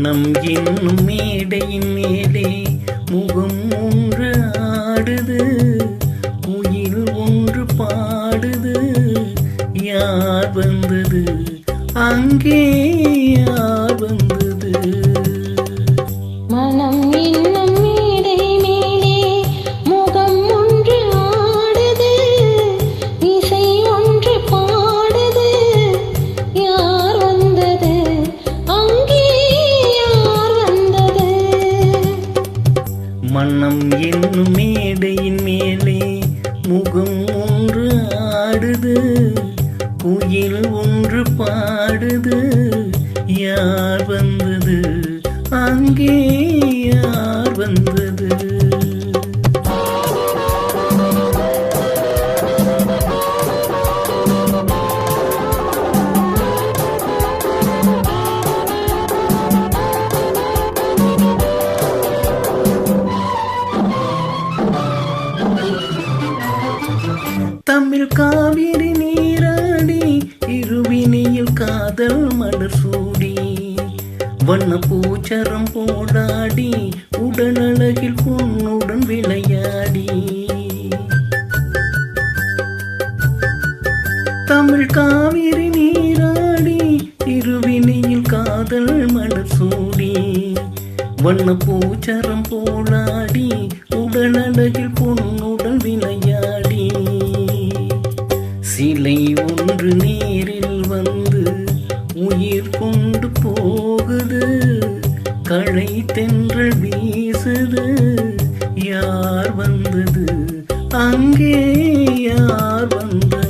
மனம் என்னும் மேடையின் மேலே முகம் ஒன்று ஆடுது, குயில் ஒன்று பாடுது. யார் வந்தது அங்கே, யார் வந்தது? மனம் என்னும் மேடை மேலே முகம் ஒன்று ஆடுது, இசை ஒன்று பாடுது. யார் வந்தது அங்கே, யார் வந்தது? மனம் என்னும் மேடையின் மேலே முகம் ஒன்று ஆடுது, குயில் ஒன்று பாடுது. யார் வந்தது அங்கே, யார் வந்தது? தமிழ் காவிரி நீராடி, இருவினியில் காதல் மலர் சூடி, வண்ண பூச்சரம் போடாடி, உடலழகில் பொன்னுடன் விளையாடி. தமிழ் காவிரி நீராடி, இருவினியில் காதல் மலர் சூடி, வண்ண பூச்சரம் போடாடி, உடலழகில் பொன்னுடன் விளையாடி. சிலை ஒன்று நேரில் வந்து உயிர் கொண்டு போகுது, களை தென்றல் வீசுது. யார் வந்தது அங்கே, யார் வந்தது?